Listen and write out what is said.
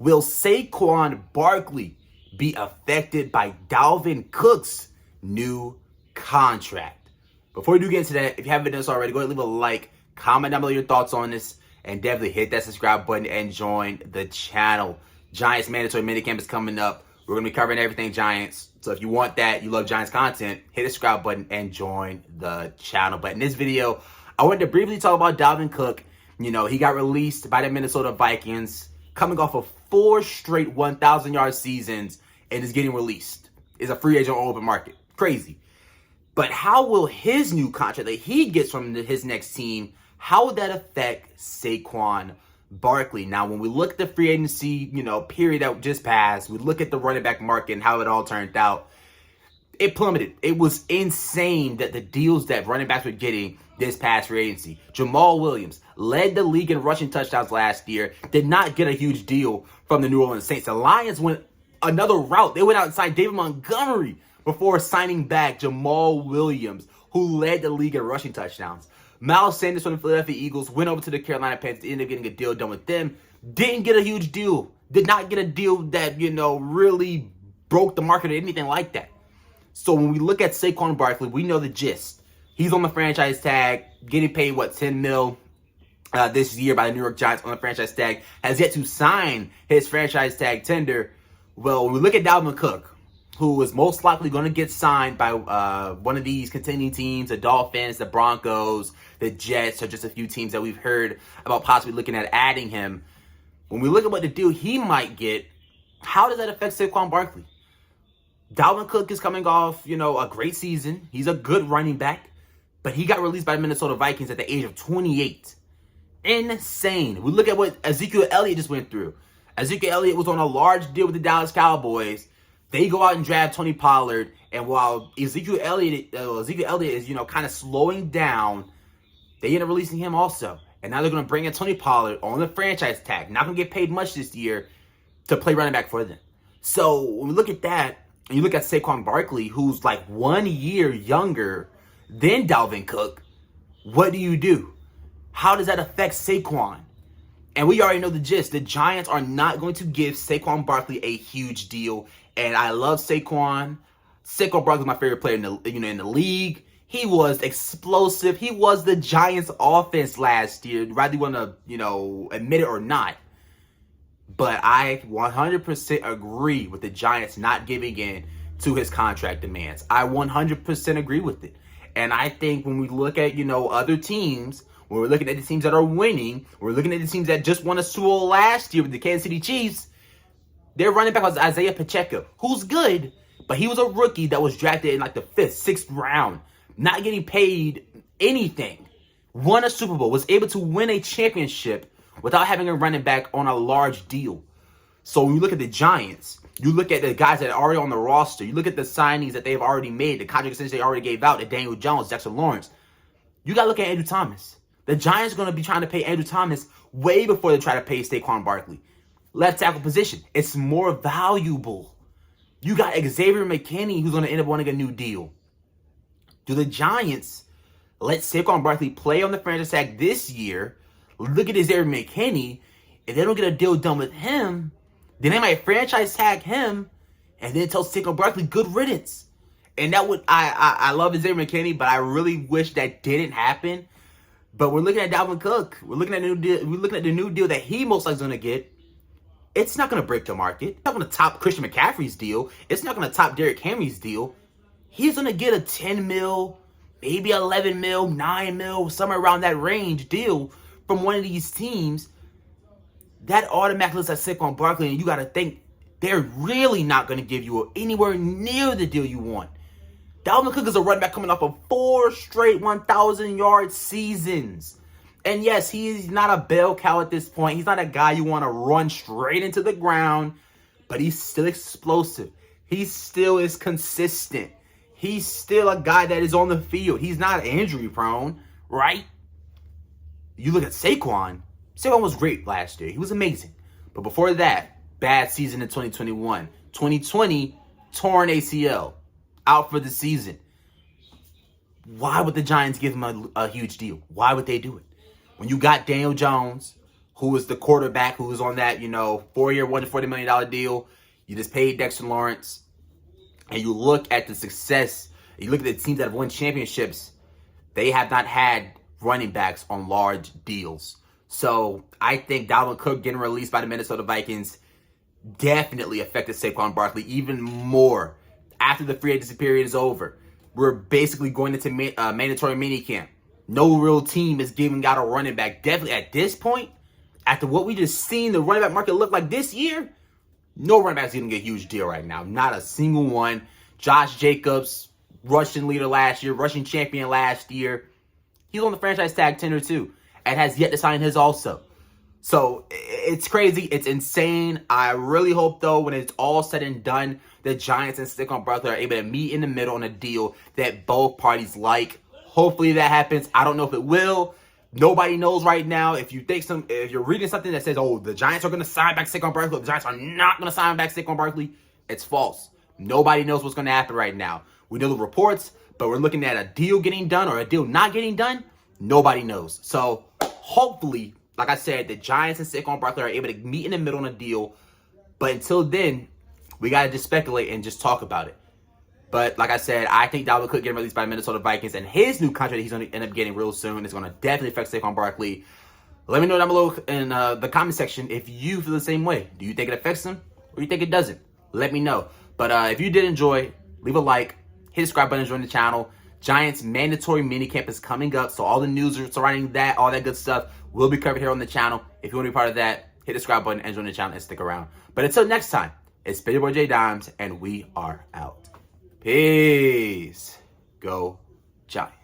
Will Saquon Barkley be affected by Dalvin Cook's new contract? Before we do get into that, if you haven't done this already, go ahead and leave a like, comment down below your thoughts on this, and definitely hit that subscribe button and join the channel. Giants mandatory minicamp is coming up. We're going to be covering everything Giants. So if you want that, you love Giants content, hit the subscribe button and join the channel. But in this video, I wanted to briefly talk about Dalvin Cook. You know, he got released by the Minnesota Vikings, coming off of 4 straight 1,000-yard seasons, and is getting released. Is a free agent on open market. Crazy. But how will his new contract that he gets from his next team, how would that affect Saquon Barkley? Now, when we look at the free agency, period that just passed, we look at the running back market and how it all turned out, it plummeted. It was insane that the deals that running backs were getting this past free agency. Jamal Williams led the league in rushing touchdowns last year, did not get a huge deal from the New Orleans Saints. The Lions went another route. They went out and signed David Montgomery before signing back Jamal Williams, who led the league in rushing touchdowns. Miles Sanders from the Philadelphia Eagles went over to the Carolina Panthers, ended up getting a deal done with them. Didn't get a huge deal. Did not get a deal that, really broke the market or anything like that. So when we look at Saquon Barkley, we know the gist. He's on the franchise tag, getting paid, $10 million this year by the New York Giants on the franchise tag. Has yet to sign his franchise tag tender. Well, when we look at Dalvin Cook, who is most likely going to get signed by one of these contending teams, the Dolphins, the Broncos, the Jets, or just a few teams that we've heard about possibly looking at adding him. When we look at what the deal he might get, how does that affect Saquon Barkley? Dalvin Cook is coming off, a great season. He's a good running back, but he got released by the Minnesota Vikings at the age of 28. Insane. We look at what Ezekiel Elliott just went through. Ezekiel Elliott was on a large deal with the Dallas Cowboys. They go out and draft Tony Pollard, and while Ezekiel Elliott is, kind of slowing down, they end up releasing him also. And now they're going to bring in Tony Pollard on the franchise tag. Not going to get paid much this year to play running back for them. So when we look at that, and you look at Saquon Barkley, who's like 1 year younger than Dalvin Cook, what do? How does that affect Saquon? And we already know the gist. The Giants are not going to give Saquon Barkley a huge deal. And I love Saquon. Saquon Barkley is my favorite player in the league. He was explosive. He was the Giants' offense last year, whether you want to, admit it or not. But I 100% agree with the Giants not giving in to his contract demands. I 100% agree with it. And I think when we look at, other teams, when we're looking at the teams that are winning, we're looking at the teams that just won a Super Bowl last year with the Kansas City Chiefs, their running back was Isaiah Pacheco, who's good, but he was a rookie that was drafted in like the 5th, 6th round, not getting paid anything. Won a Super Bowl, was able to win a championship without having a running back on a large deal. So when you look at the Giants, you look at the guys that are already on the roster, you look at the signings that they've already made, the contract extensions they already gave out to Daniel Jones, Jackson Lawrence. You got to look at Andrew Thomas. The Giants are going to be trying to pay Andrew Thomas way before they try to pay Saquon Barkley. Left tackle position, it's more valuable. You got Xavier McKinney, who's going to end up wanting a new deal. Do the Giants let Saquon Barkley play on the franchise tag this year? Look at Xavier McKinney. If they don't get a deal done with him, then they might franchise tag him and then tell Saquon Barkley good riddance. And that would I love Xavier McKinney, but I really wish that didn't happen. But we're looking at Dalvin Cook. We're looking at the new deal that he most likely is going to get. It's not going to break the market. It's not going to top Christian McCaffrey's deal. It's not going to top Derrick Henry's deal. He's going to get a 10 mil, maybe 11 mil, 9 mil, somewhere around that range deal from one of these teams. That automatically looks like Saquon Barkley, and you got to think they're really not going to give you anywhere near the deal you want. Dalvin Cook is a running back coming off of 4 straight 1,000-yard seasons. And yes, he's not a bell cow at this point. He's not a guy you want to run straight into the ground, but he's still explosive. He still is consistent. He's still a guy that is on the field. He's not injury prone, right? You look at Saquon. Saquon was great last year. He was amazing. But before that, bad season in 2021. 2020, torn ACL. Out for the season. Why would the Giants give him a huge deal? Why would they do it? When you got Daniel Jones, who was the quarterback who was on that, 4-year, $140 million deal. You just paid Dexter Lawrence. And you look at the success, you look at the teams that have won championships, they have not had running backs on large deals. So I think Dalvin Cook getting released by the Minnesota Vikings definitely affected Saquon Barkley even more. After the free agency period is over, we're basically going into mandatory minicamp. No real team is giving out a running back. Definitely at this point, after what we just seen the running back market look like this year, no running back's going to get a huge deal right now. Not a single one. Josh Jacobs, rushing leader last year, rushing champion last year. He's on the franchise tag tender too, and has yet to sign his also. So it's crazy. It's insane. I really hope, though, when it's all said and done, the Giants and Saquon Barkley are able to meet in the middle on a deal that both parties like. Hopefully that happens. I don't know if it will. Nobody knows right now. If you're reading something that says, oh, the Giants are going to sign back Saquon Barkley, the Giants are not going to sign back Saquon Barkley, it's false. Nobody knows what's going to happen right now. We know the reports, but we're looking at a deal getting done or a deal not getting done. Nobody knows. So hopefully, like I said, the Giants and Saquon Barkley are able to meet in the middle on a deal. But until then, we got to just speculate and just talk about it. But like I said, I think Dalvin Cook getting released by Minnesota Vikings and his new contract that he's going to end up getting real soon is going to definitely affect Saquon Barkley. Let me know down below in the comment section if you feel the same way. Do you think it affects him or do you think it doesn't? Let me know. But if you did enjoy, leave a like, hit the subscribe button, join the channel. Giants mandatory minicamp is coming up, so all the news surrounding that, all that good stuff will be covered here on the channel. If you want to be part of that, hit the subscribe button and join the channel and stick around. But until next time, it's been your boy J Dimes, and we are out. Peace. Go Giants.